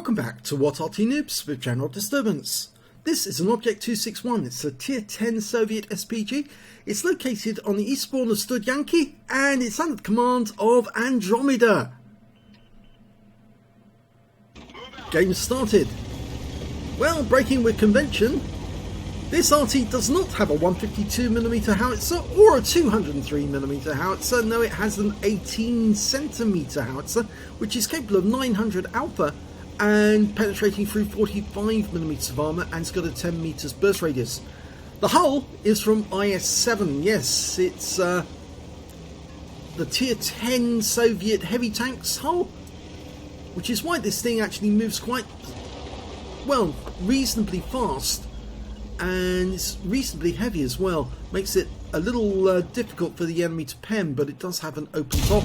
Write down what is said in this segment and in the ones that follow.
Welcome back to What Arty Noobs with General Disturbance. This is an Object 261. It's a Tier 10 Soviet SPG. It's located on the eastbourne of Studzianki and it's under the command of Andromeda. Game started. Well, breaking with convention, this Arty does not have a 152mm howitzer or a 203mm howitzer. No, it has an 18cm howitzer, which is capable of 900 alpha and penetrating through 45mm of armour, and it's got a 10 meters burst radius. The hull is from IS-7. Yes, it's the Tier 10 Soviet heavy tanks hull, which is why this thing actually moves quite, well, reasonably fast, and it's reasonably heavy as well. Makes it a little difficult for the enemy to pen, but it does have an open top,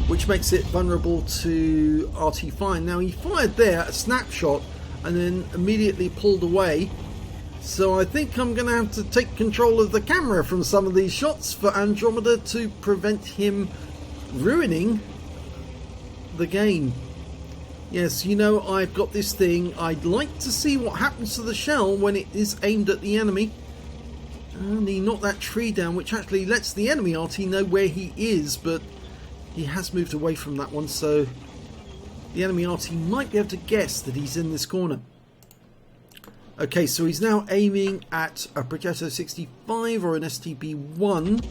which makes it vulnerable to RT fire. Now, he fired there a snapshot and then immediately pulled away, so I think I'm going to have to take control of the camera from some of these shots for Andromeda to prevent him ruining the game. Yes, you know, I've got this thing. I'd like to see what happens to the shell when it is aimed at the enemy. And he knocked that tree down, which actually lets the enemy RT know where he is, but he has moved away from that one, so the enemy RT might be able to guess that he's in this corner. Okay, so he's now aiming at a Progetto 65 or an STB-1.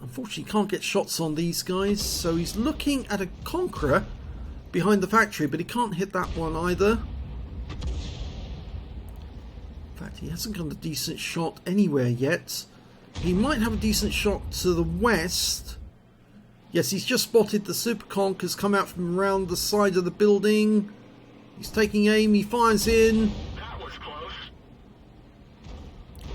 Unfortunately, can't get shots on these guys, so he's looking at a Conqueror behind the factory, but he can't hit that one either. In fact, he hasn't got a decent shot anywhere yet. He might have a decent shot to the west. Yes, he's just spotted the Super Conch has come out from around the side of the building. He's taking aim, he fires in. That was close.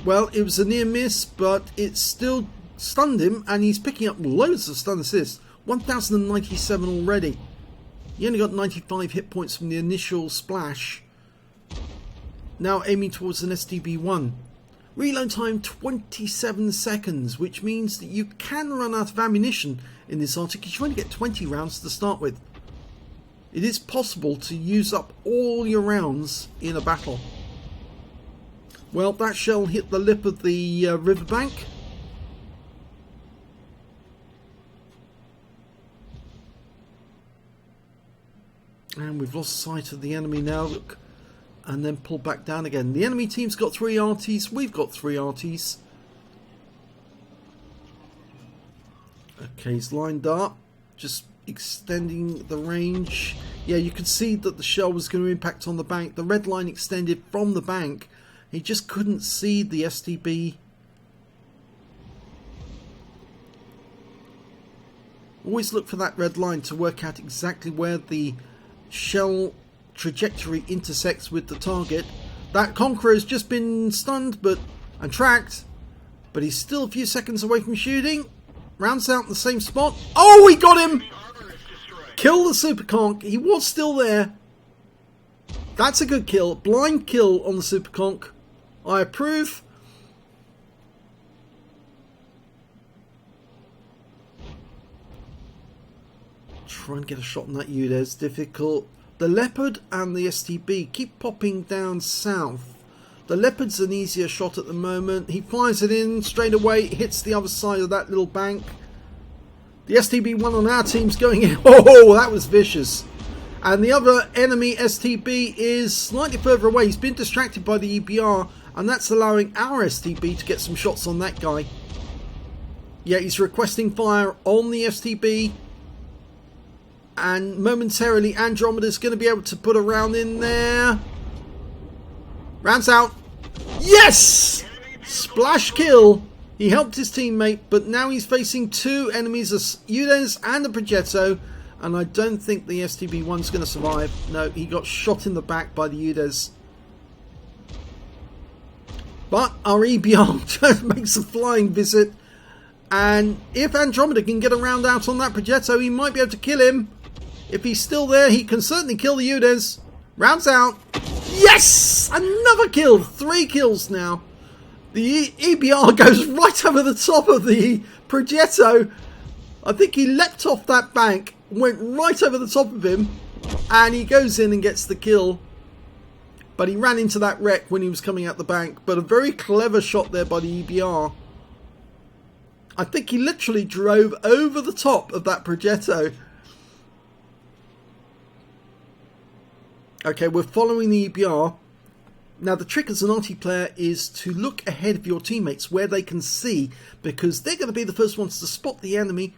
Well, it was a near miss, but it still stunned him, and he's picking up loads of stun assists. 1097 already. He only got 95 hit points from the initial splash. Now aiming towards an STB-1. Reload time 27 seconds, which means that you can run out of ammunition in this Arty because you only get 20 rounds to start with. It is possible to use up all your rounds in a battle. Well, that shell hit the lip of the riverbank. And we've lost sight of the enemy now, look, and then pull back down again. The enemy team's got 3 Artys, we've got 3 Artys. Okay, he's lined up, just extending the range. Yeah, you could see that the shell was going to impact on the bank. The red line extended from the bank. He just couldn't see the STB. Always look for that red line to work out exactly where the shell trajectory intersects with the target. That Conqueror has just been stunned and tracked, but he's still a few seconds away from shooting. Rounds out in the same spot. Oh, he got him! Kill the Super Conch. He was still there. That's a good kill. Blind kill on the Super Conch. I approve. Try and get a shot on that UDES. Difficult. The Leopard and the STB keep popping down south. The Leopard's an easier shot at the moment. He fires it in straight away. Hits the other side of that little bank. The STB-1 on our team's going in. Oh, that was vicious. And the other enemy STB is slightly further away. He's been distracted by the EBR, and that's allowing our STB to get some shots on that guy. Yeah, he's requesting fire on the STB. And momentarily Andromeda's going to be able to put a round in there. Rounds out. Yes! Splash kill. He helped his teammate, but now he's facing 2 enemies, a UDES and a Progetto. And I don't think the STB-1's going to survive. No, he got shot in the back by the UDES. But our EBR makes a flying visit. And if Andromeda can get a round out on that Progetto, he might be able to kill him. If he's still there, he can certainly kill the UDES. Rounds out. Yes! Another kill. 3 kills now. The EBR goes right over the top of the Progetto. I think he leapt off that bank, went right over the top of him, And he goes in and gets the kill. But he ran into that wreck when he was coming out the bank. But a very clever shot there by the EBR. I think he literally drove over the top of that Progetto. Okay, we're following the EBR. Now the trick as an Arty player is to look ahead of your teammates where they can see, because they're going to be the first ones to spot the enemy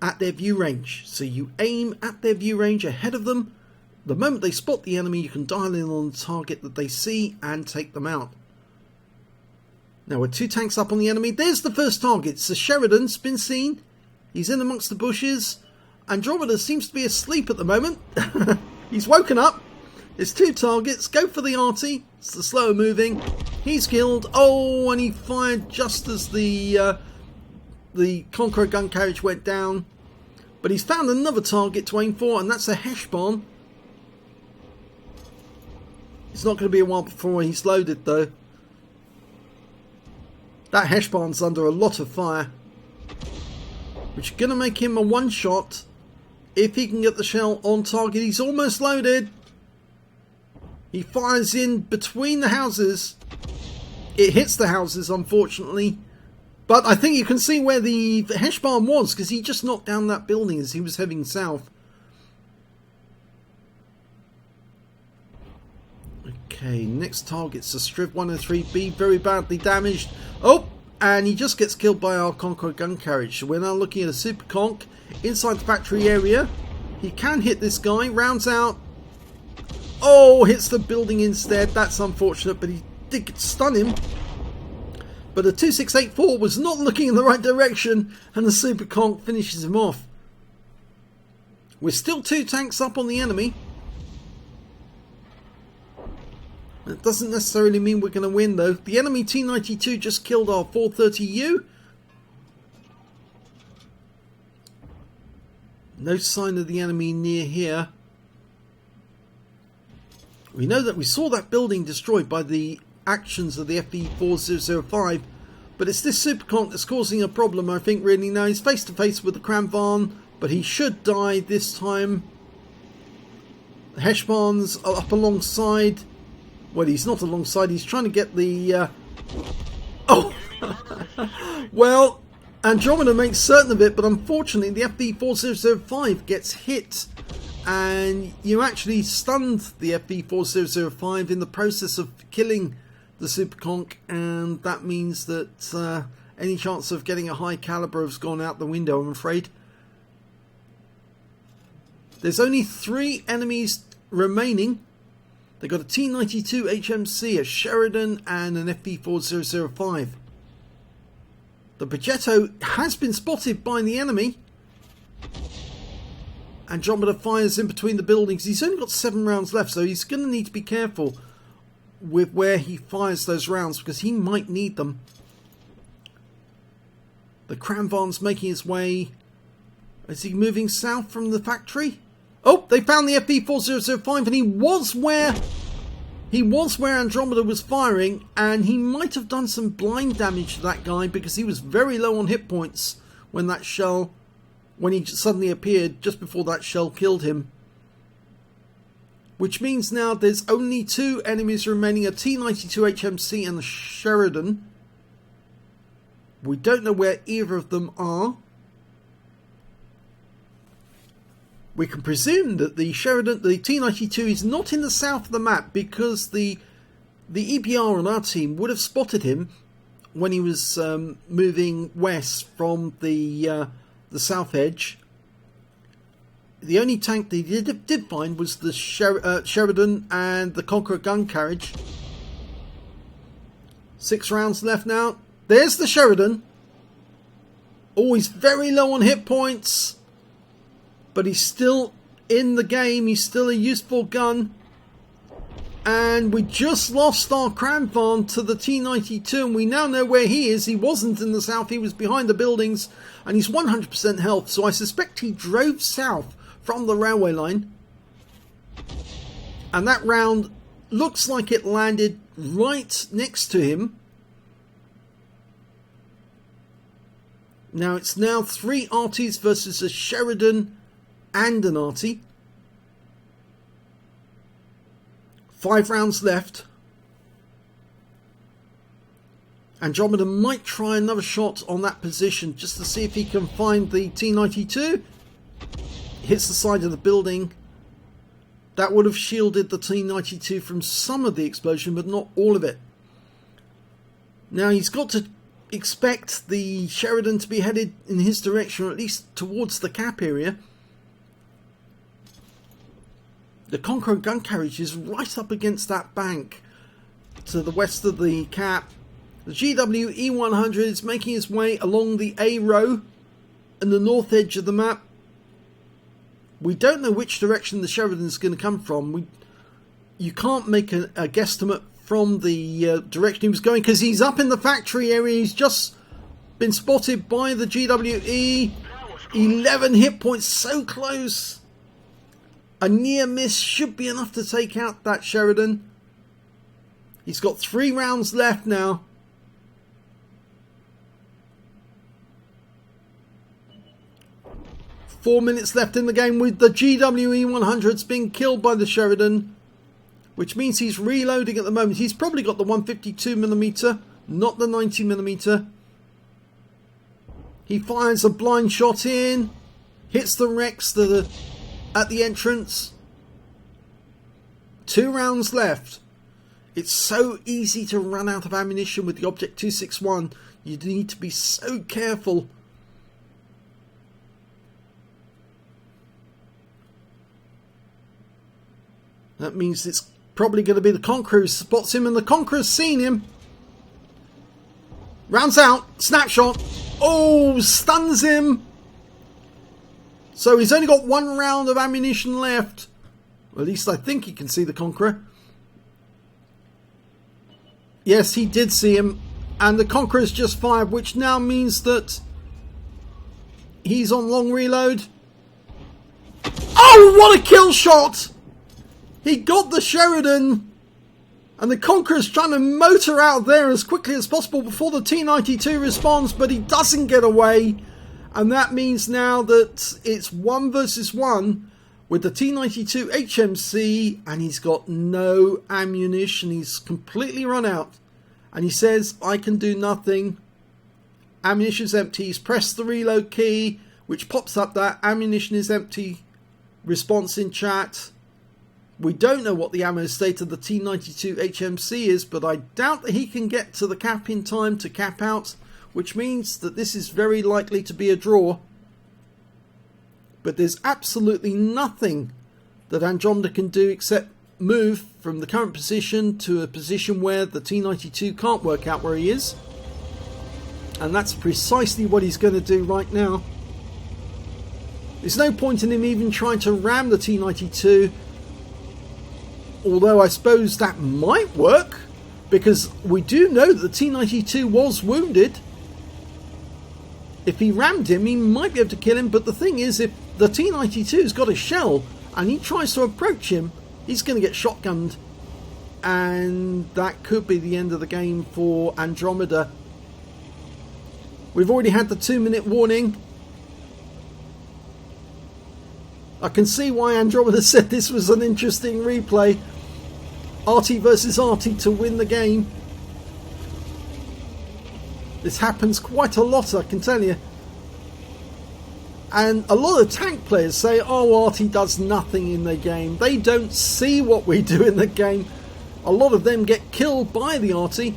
at their view range. So you aim at their view range ahead of them. The moment they spot the enemy, you can dial in on the target that they see and take them out. Now we're 2 tanks up on the enemy. There's the first target. So Sheridan's been seen. He's in amongst the bushes. Andromeda seems to be asleep at the moment. He's woken up. There's 2 targets. Go for the Arty. It's the slower moving. He's killed. Oh, and he fired just as the Conqueror gun carriage went down. But he's found another target to aim for, and that's a Heshbon. It's not going to be a while before he's loaded, though. That Heshbon's under a lot of fire, which is going to make him a one-shot if he can get the shell on target. He's almost loaded. He fires in between the houses. It hits the houses, unfortunately. But I think you can see where the Heshbon was, because he just knocked down that building as he was heading south. Okay, next target's a Striv 103B, very badly damaged. Oh, and he just gets killed by our Conqueror gun carriage. So we're now looking at a Super Conk inside the factory area. He can hit this guy, rounds out. Oh, hits the building instead. That's unfortunate, but he did stun him. But the 2684 was not looking in the right direction, and the Super Conk finishes him off. We're still 2 tanks up on the enemy. That doesn't necessarily mean we're going to win, though. The enemy T92 just killed our 430U. No sign of the enemy near here. We know that we saw that building destroyed by the actions of the FE4005, but it's this Super Conk that's causing a problem, I think, really. Now he's face to face with the Kramvan, but he should die this time. The Heshbons are up alongside. Well, he's not alongside, he's trying to get the... Oh! Well, Andromeda makes certain of it, but unfortunately the FE4005 gets hit. And you actually stunned the FE4005 in the process of killing the Super Conk, and that means that any chance of getting a high caliber has gone out the window, I'm afraid. There's only 3 enemies remaining. They've got a T92 HMC, a Sheridan, and an FE4005. The Progetto has been spotted by the enemy. Andromeda fires in between the buildings. He's only got 7 rounds left, so he's going to need to be careful with where he fires those rounds, because he might need them. The Kramvan's making his way. Is he moving south from the factory? Oh, they found the FE4005, and he was where Andromeda was firing, and he might have done some blind damage to that guy, because he was very low on hit points when that shell... when he suddenly appeared just before that shell killed him. Which means now there's only 2 enemies remaining, a T92 HMC and a Sheridan. We don't know where either of them are. We can presume that the Sheridan, the T92 is not in the south of the map, because the EBR on our team would have spotted him when he was moving west from the south edge. The only tank they did find was the Sheridan and the Conqueror gun carriage. 6 rounds left now. There's the Sheridan. Oh, he's very low on hit points, but he's still in the game. He's still a useful gun. And we just lost our Kramvan to the T92, and we now know where he is. He wasn't in the south, he was behind the buildings, and he's 100% health, so I suspect he drove south from the railway line. And that round looks like it landed right next to him. Now it's now 3 Artys versus a Sheridan and an Arty. 5 rounds left. Andromeda might try another shot on that position just to see if he can find the T-92. Hits the side of the building. That would have shielded the T-92 from some of the explosion, but not all of it. Now he's got to expect the Sheridan to be headed in his direction, or at least towards the cap area. The Conqueror gun carriage is right up against that bank to the west of the cap. The GW E100 is making its way along the A row and the north edge of the map. We don't know which direction the Sheridan is going to come from. You can't make a guesstimate from the direction he was going, because he's up in the factory area. He's just been spotted by the GWE. 11 hit points, so close. A near miss should be enough to take out that Sheridan. He's got 3 rounds left now. Four minutes left in the game with the GWE 100s being killed by the Sheridan, which means he's reloading at the moment. He's probably got the 152mm, not the 90mm. He fires a blind shot in, hits the Rex at the entrance. 2 rounds left. It's so easy to run out of ammunition with the Object 261. You need to be so careful. That means it's probably going to be the Conqueror who spots him, and the Conqueror's seen him. Rounds out, snapshot. Oh, stuns him. So he's only got 1 round of ammunition left. Or at least I think he can see the Conqueror. Yes, he did see him. And the Conqueror's just fired, which now means that he's on long reload. Oh, what a kill shot! He got the Sheridan, and the Conqueror's trying to motor out there as quickly as possible before the T-92 responds, but he doesn't get away. And that means now that it's 1 versus 1 with the T-92 HMC, and he's got no ammunition. He's completely run out. And he says, I can do nothing. Ammunition's empty. He's pressed the reload key, which pops up that ammunition is empty response in chat. We don't know what the ammo state of the T-92 HMC is, but I doubt that he can get to the cap in time to cap out, which means that this is very likely to be a draw. But there's absolutely nothing that Andromeda can do except move from the current position to a position where the T-92 can't work out where he is. And that's precisely what he's going to do right now. There's no point in him even trying to ram the T-92. Although I suppose that might work, because we do know that the T-92 was wounded. If he rammed him, he might be able to kill him, but the thing is, if the T-92's got a shell and he tries to approach him, he's going to get shotgunned. And that could be the end of the game for Andromeda. We've already had the 2-minute warning. I can see why Andromeda said this was an interesting replay. Arty versus Arty to win the game. This happens quite a lot, I can tell you. And a lot of tank players say, oh, Arty does nothing in the game. They don't see what we do in the game. A lot of them get killed by the Arty.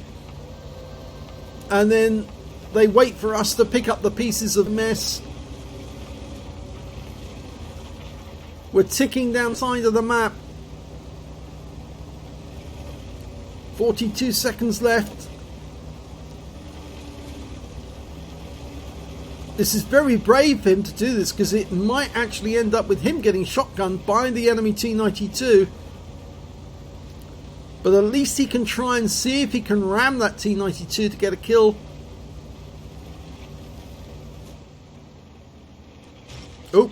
And then they wait for us to pick up the pieces of mess. We're ticking down the side of the map. 42 seconds left. This is very brave for him to do this, because it might actually end up with him getting shotgunned by the enemy T-92. But at least he can try and see if he can ram that T-92 to get a kill. Oh.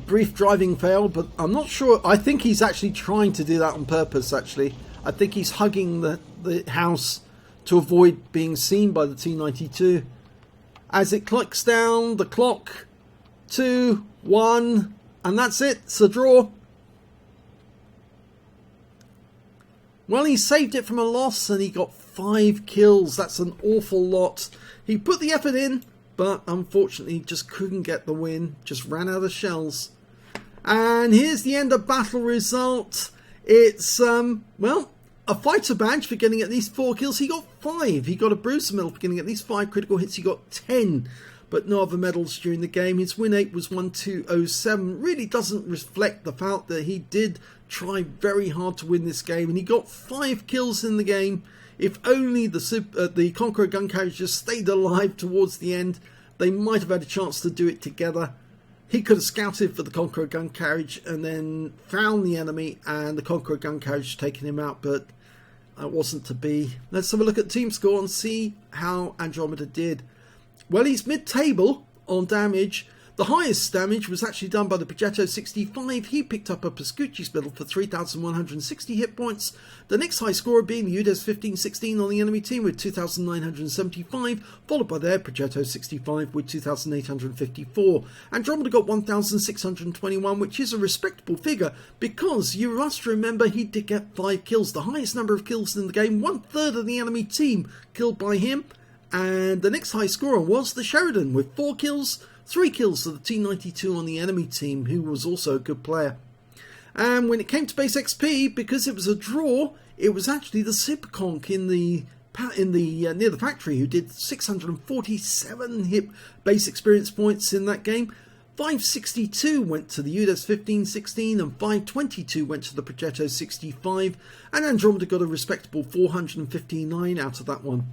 Brief driving fail, but I'm not sure. I think he's actually trying to do that on purpose, actually. I think he's hugging the house to avoid being seen by the T-92. As it clicks down the clock, 2, 1, and that's it. It's a draw. Well, he saved it from a loss and he got 5 kills. That's an awful lot. He put the effort in, but unfortunately just couldn't get the win. Just ran out of shells. And here's the end of battle result. It's, well, a fighter badge for getting at least 4 kills. He got 5. He got a bruiser medal for getting at least 5 critical hits. He got 10. But no other medals during the game. His win rate was 1207. Really doesn't reflect the fact that he did try very hard to win this game, and he got 5 kills in the game. If only the Conqueror gun carriage just stayed alive towards the end, they might have had a chance to do it together. He could have scouted for the Conqueror gun carriage and then found the enemy, and the Conqueror gun carriage taken him out, but that wasn't to be. Let's have a look at team score and see how Andromeda did. Well, he's mid-table on damage. The highest damage was actually done by the Progetto 65. He picked up a Pascucci's medal for 3,160 hit points. The next high scorer being the UDES 1516 on the enemy team with 2,975, followed by their Progetto 65 with 2,854. Andromeda got 1,621, which is a respectable figure because you must remember he did get 5 kills, the highest number of kills in the game, 1/3 of the enemy team killed by him. And the next high scorer was the Sheridan with 4 kills, 3 kills to the T92 on the enemy team, who was also a good player. And when it came to base XP, because it was a draw, it was actually the Superconk in the near the factory who did 647 hit base experience points in that game. 562 went to the UDES 1516 and 522 went to the Progetto 65, and Andromeda got a respectable 459 out of that one.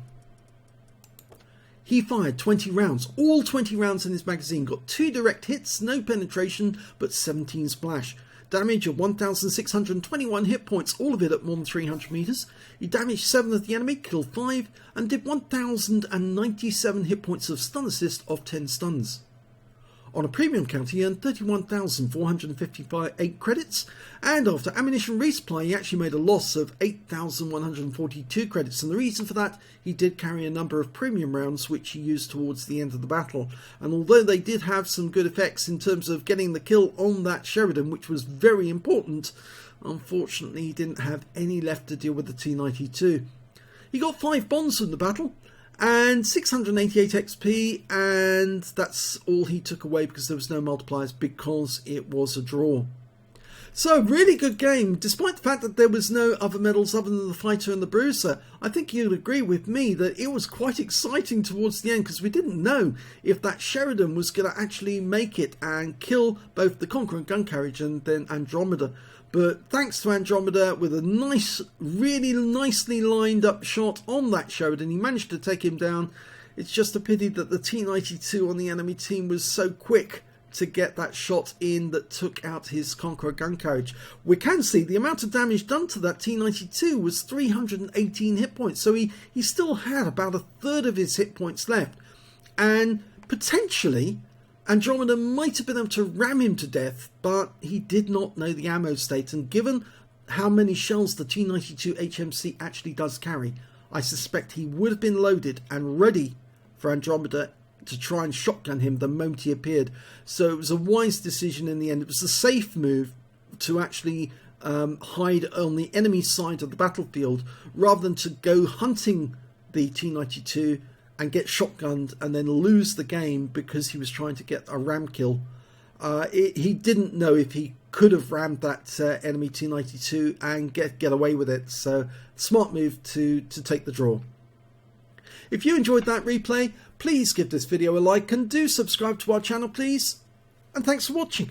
He fired 20 rounds, all 20 rounds in his magazine, got 2 direct hits, no penetration, but 17 splash. Damage of 1,621 hit points, all of it at more than 300 meters. He damaged 7 of the enemy, killed 5, and did 1,097 hit points of stun assist of 10 stuns. On a premium count, he earned 31,458 credits, and after ammunition resupply, he actually made a loss of 8,142 credits. And the reason for that, he did carry a number of premium rounds, which he used towards the end of the battle. And although they did have some good effects in terms of getting the kill on that Sheridan, which was very important, unfortunately, he didn't have any left to deal with the T92. He got 5 bombs from the battle, and 688 XP, and that's all he took away because there was no multipliers because it was a draw. So, really good game. Despite the fact that there was no other medals other than the fighter and the bruiser, I think you'd agree with me that it was quite exciting towards the end because we didn't know if that Sheridan was going to actually make it and kill both the Conqueror gun carriage and then Andromeda. But thanks to Andromeda, with a nice, really nicely lined up shot on that Sheridan, he managed to take him down. It's just a pity that the T92 on the enemy team was so quick to get that shot in that took out his Conqueror gun carriage. We can see the amount of damage done to that T92 was 318 hit points, so he still had about 1/3 of his hit points left. And potentially Andromeda might have been able to ram him to death, but he did not know the ammo state, and given how many shells the T92 HMC actually does carry, I suspect he would have been loaded and ready for Andromeda to try and shotgun him the moment he appeared. So it was a wise decision in the end. It was a safe move to actually hide on the enemy side of the battlefield rather than to go hunting the T92 and get shotgunned and then lose the game because he was trying to get a ram kill. He didn't know if he could have rammed that enemy T92 and get away with it. So smart move to take the draw. If you enjoyed that replay, please give this video a like and do subscribe to our channel, please. And thanks for watching.